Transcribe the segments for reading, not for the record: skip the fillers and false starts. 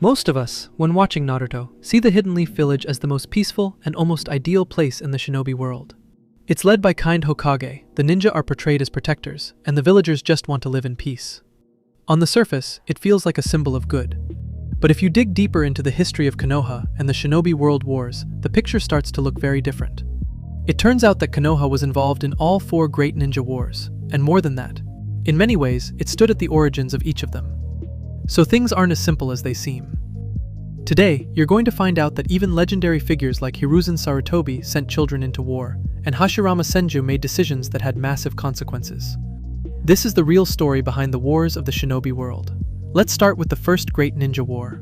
Most of us, when watching Naruto, see the Hidden Leaf Village as the most peaceful and almost ideal place in the shinobi world. It's led by kind Hokage, the ninja are portrayed as protectors, and the villagers just want to live in peace. On the surface, it feels like a symbol of good. But if you dig deeper into the history of Konoha and the shinobi world wars, the picture starts to look very different. It turns out that Konoha was involved in all 4 great ninja wars, and more than that. In many ways, it stood at the origins of each of them. So things aren't as simple as they seem. Today, you're going to find out that even legendary figures like Hiruzen Sarutobi sent children into war, and Hashirama Senju made decisions that had massive consequences. This is the real story behind the wars of the shinobi world. Let's start with the first great ninja war.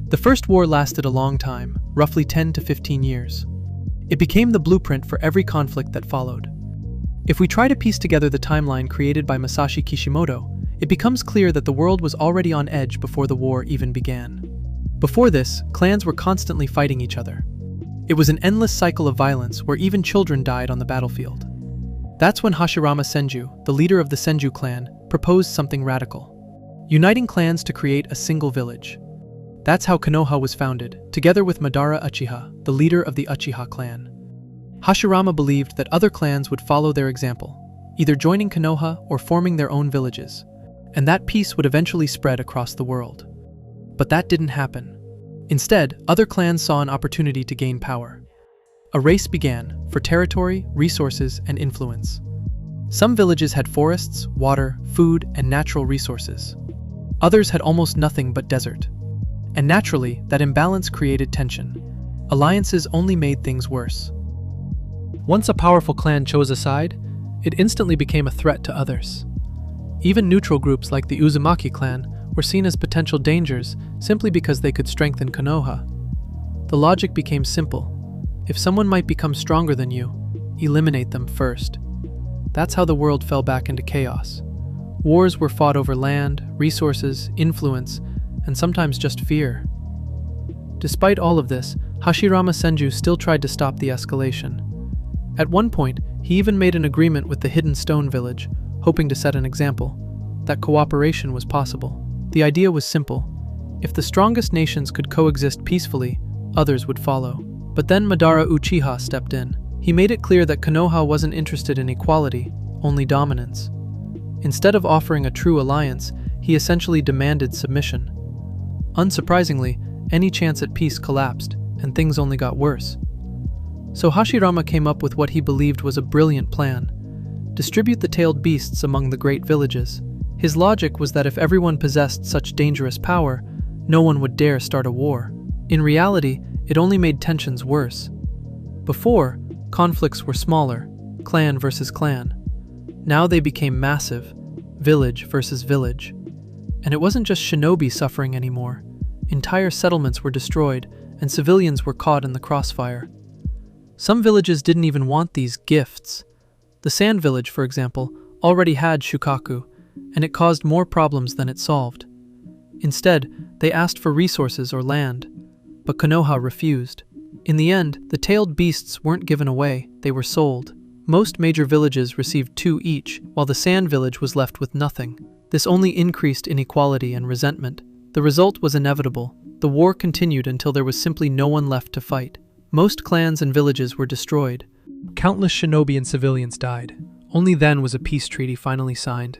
The first war lasted a long time, roughly 10 to 15 years. It became the blueprint for every conflict that followed. If we try to piece together the timeline created by Masashi Kishimoto, it becomes clear that the world was already on edge before the war even began. Before this, clans were constantly fighting each other. It was an endless cycle of violence where even children died on the battlefield. That's when Hashirama Senju, the leader of the Senju clan, proposed something radical: uniting clans to create a single village. That's how Konoha was founded, together with Madara Uchiha, the leader of the Uchiha clan. Hashirama believed that other clans would follow their example, either joining Konoha or forming their own villages, and that peace would eventually spread across the world. But that didn't happen. Instead, other clans saw an opportunity to gain power. A race began for territory, resources, and influence. Some villages had forests, water, food, and natural resources. Others had almost nothing but desert. And naturally, that imbalance created tension. Alliances only made things worse. Once a powerful clan chose a side, it instantly became a threat to others. Even neutral groups like the Uzumaki clan were seen as potential dangers simply because they could strengthen Konoha. The logic became simple. If someone might become stronger than you, eliminate them first. That's how the world fell back into chaos. Wars were fought over land, resources, influence, and sometimes just fear. Despite all of this, Hashirama Senju still tried to stop the escalation. At one point, he even made an agreement with the Hidden Stone Village, hoping to set an example that cooperation was possible. The idea was simple. If the strongest nations could coexist peacefully, others would follow. But then Madara Uchiha stepped in. He made it clear that Konoha wasn't interested in equality, only dominance. Instead of offering a true alliance, he essentially demanded submission. Unsurprisingly, any chance at peace collapsed, and things only got worse. So Hashirama came up with what he believed was a brilliant plan: distribute the tailed beasts among the great villages. His logic was that if everyone possessed such dangerous power, no one would dare start a war. In reality, it only made tensions worse. Before, conflicts were smaller, clan versus clan. Now they became massive, village versus village. And it wasn't just shinobi suffering anymore. Entire settlements were destroyed, and civilians were caught in the crossfire. Some villages didn't even want these gifts. The Sand Village, for example, already had shukaku, and it caused more problems than it solved. Instead, they asked for resources or land, but Konoha refused. In the end, the tailed beasts weren't given away, they were sold. Most major villages received 2 each, while the Sand Village was left with nothing. This only increased inequality and resentment. The result was inevitable. The war continued until there was simply no one left to fight. Most clans and villages were destroyed. Countless shinobi and civilians died. Only then was a peace treaty finally signed.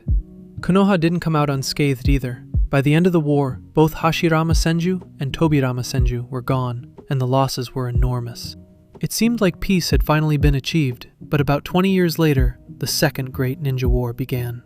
Konoha didn't come out unscathed either. By the end of the war, both Hashirama Senju and Tobirama Senju were gone, and the losses were enormous. It seemed like peace had finally been achieved, but about 20 years later, the Second Great Ninja War began.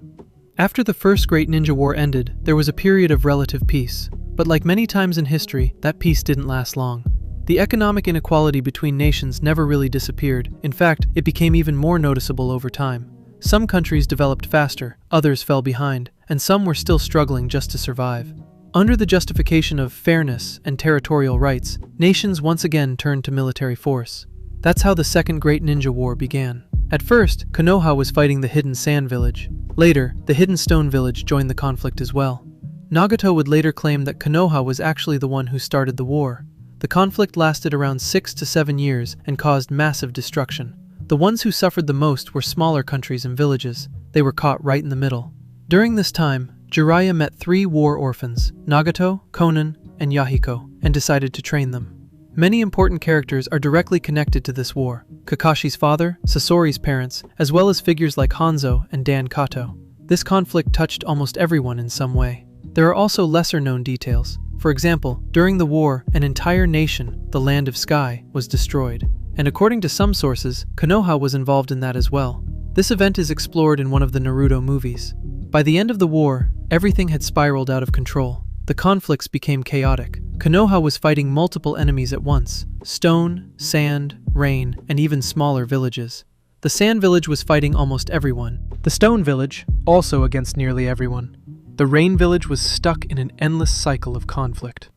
After the First Great Ninja War ended, there was a period of relative peace, but like many times in history, that peace didn't last long. The economic inequality between nations never really disappeared. In fact, it became even more noticeable over time. Some countries developed faster, others fell behind, and some were still struggling just to survive. Under the justification of fairness and territorial rights, nations once again turned to military force. That's how the Second Great Ninja War began. At first, Konoha was fighting the Hidden Sand Village. Later, the Hidden Stone Village joined the conflict as well. Nagato would later claim that Konoha was actually the one who started the war. The conflict lasted around 6 to 7 years and caused massive destruction. The ones who suffered the most were smaller countries and villages. They were caught right in the middle. During this time, Jiraiya met 3 war orphans: Nagato, Konan, and Yahiko and decided to train them. Many important characters are directly connected to this war: Kakashi's father, Sasori's parents, as well as figures like Hanzo and Dan Kato. This conflict touched almost everyone in some way. There are also lesser-known details. For example, during the war, an entire nation, the Land of Sky, was destroyed. And according to some sources, Konoha was involved in that as well. This event is explored in one of the Naruto movies. By the end of the war, everything had spiraled out of control. The conflicts became chaotic. Konoha was fighting multiple enemies at once: stone, sand, rain, and even smaller villages. The sand village was fighting almost everyone. The stone village, also against nearly everyone. The rain village was stuck in an endless cycle of conflict.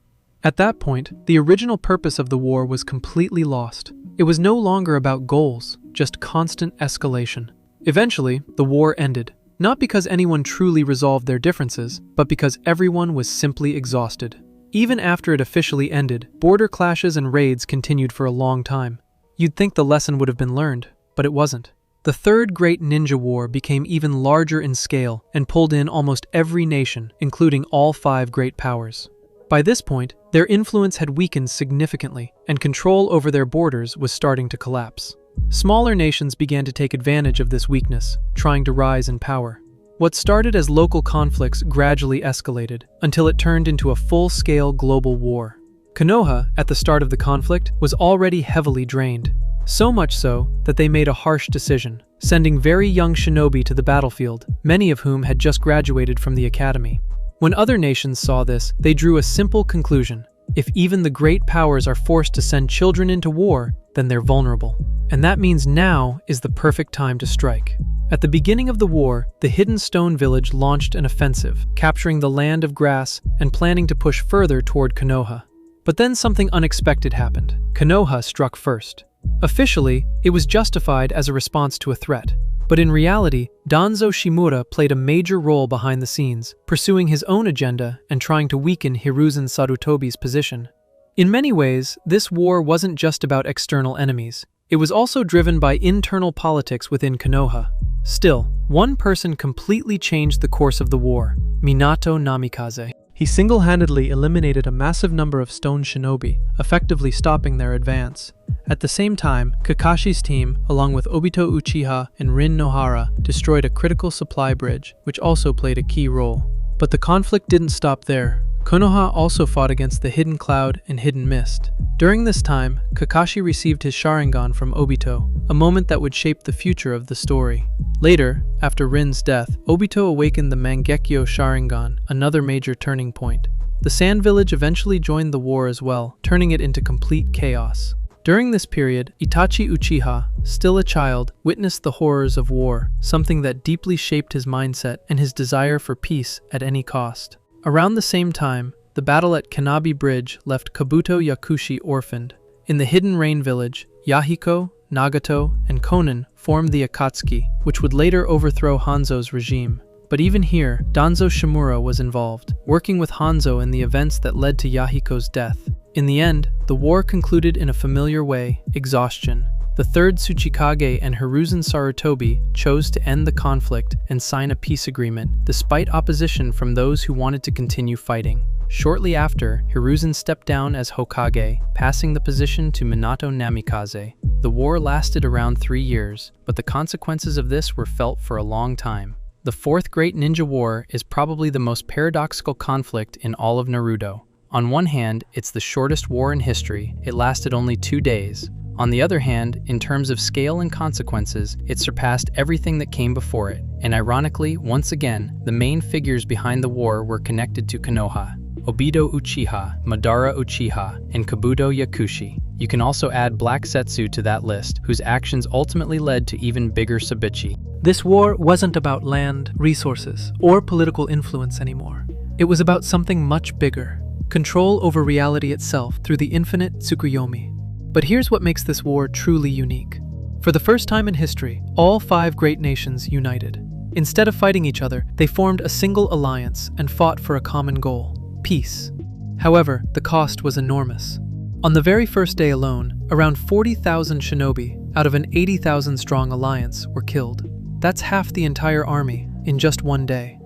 At that point, the original purpose of the war was completely lost. It was no longer about goals, just constant escalation. Eventually, the war ended. Not because anyone truly resolved their differences, but because everyone was simply exhausted. Even after it officially ended, border clashes and raids continued for a long time. You'd think the lesson would have been learned, but it wasn't. The Third Great Ninja War became even larger in scale and pulled in almost every nation, including all 5 great powers. By this point, their influence had weakened significantly, and control over their borders was starting to collapse. Smaller nations began to take advantage of this weakness, trying to rise in power. What started as local conflicts gradually escalated, until it turned into a full-scale global war. Konoha, at the start of the conflict, was already heavily drained. So much so that they made a harsh decision, sending very young shinobi to the battlefield, many of whom had just graduated from the academy. When other nations saw this, they drew a simple conclusion: if even the great powers are forced to send children into war, then they're vulnerable. And that means now is the perfect time to strike. At the beginning of the war, the Hidden Stone Village launched an offensive, capturing the Land of Grass and planning to push further toward Konoha. But then something unexpected happened. Konoha struck first. Officially, it was justified as a response to a threat. But in reality, Danzo Shimura played a major role behind the scenes, pursuing his own agenda and trying to weaken Hiruzen Sarutobi's position. In many ways, this war wasn't just about external enemies. It was also driven by internal politics within Konoha. Still, one person completely changed the course of the war: Minato Namikaze. He single-handedly eliminated a massive number of stone shinobi, effectively stopping their advance. At the same time, Kakashi's team, along with Obito Uchiha and Rin Nohara, destroyed a critical supply bridge, which also played a key role. But the conflict didn't stop there. Konoha also fought against the Hidden Cloud and Hidden Mist. During this time, Kakashi received his Sharingan from Obito, a moment that would shape the future of the story. Later, after Rin's death, Obito awakened the Mangekyo Sharingan, another major turning point. The Sand Village eventually joined the war as well, turning it into complete chaos. During this period, Itachi Uchiha, still a child, witnessed the horrors of war, something that deeply shaped his mindset and his desire for peace at any cost. Around the same time, the battle at Kanabi Bridge left Kabuto Yakushi orphaned. In the Hidden Rain Village, Yahiko, Nagato, and Konan formed the Akatsuki, which would later overthrow Hanzo's regime. But even here, Danzo Shimura was involved, working with Hanzo in the events that led to Yahiko's death. In the end, the war concluded in a familiar way: exhaustion. The Third Tsuchikage and Hiruzen Sarutobi chose to end the conflict and sign a peace agreement, despite opposition from those who wanted to continue fighting. Shortly after, Hiruzen stepped down as Hokage, passing the position to Minato Namikaze. The war lasted around 3 years, but the consequences of this were felt for a long time. The Fourth Great Ninja War is probably the most paradoxical conflict in all of Naruto. On one hand, it's the shortest war in history. It lasted only 2 days. On the other hand, in terms of scale and consequences, it surpassed everything that came before it. And ironically, once again, the main figures behind the war were connected to Konoha: Obito Uchiha, Madara Uchiha, and Kabuto Yakushi. You can also add Black Setsu to that list, whose actions ultimately led to even bigger Sabichi. This war wasn't about land, resources, or political influence anymore. It was about something much bigger: control over reality itself through the infinite Tsukuyomi. But here's what makes this war truly unique. For the first time in history, all 5 great nations united. Instead of fighting each other, they formed a single alliance and fought for a common goal: peace. However, the cost was enormous. On the very first day alone, around 40,000 shinobi out of an 80,000-strong alliance were killed. That's half the entire army in just one day.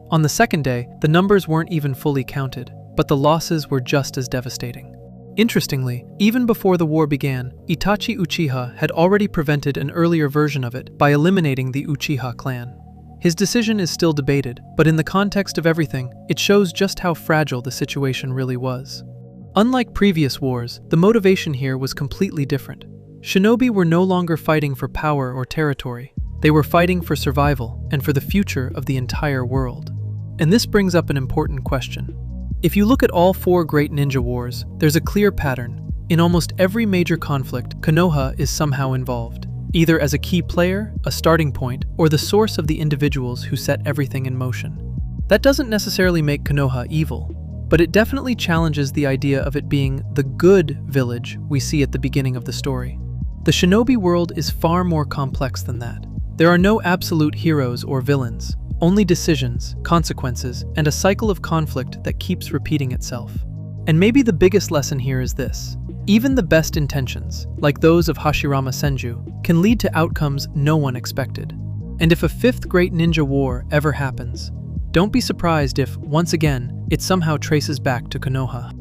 On the second day, the numbers weren't even fully counted. but the losses were just as devastating. Interestingly, even before the war began, Itachi Uchiha had already prevented an earlier version of it by eliminating the Uchiha clan. His decision is still debated, but in the context of everything, it shows just how fragile the situation really was. Unlike previous wars, the motivation here was completely different. Shinobi were no longer fighting for power or territory. They were fighting for survival and for the future of the entire world. And this brings up an important question. If you look at all 4 great ninja wars, there's a clear pattern. In almost every major conflict, Konoha is somehow involved, either as a key player, a starting point, or the source of the individuals who set everything in motion. That doesn't necessarily make Konoha evil, but it definitely challenges the idea of it being the good village we see at the beginning of the story. The shinobi world is far more complex than that. There are no absolute heroes or villains, only decisions, consequences, and a cycle of conflict that keeps repeating itself. And maybe the biggest lesson here is this. Even the best intentions, like those of Hashirama Senju, can lead to outcomes no one expected. And if a 5th great ninja war ever happens, don't be surprised if, once again, it somehow traces back to Konoha.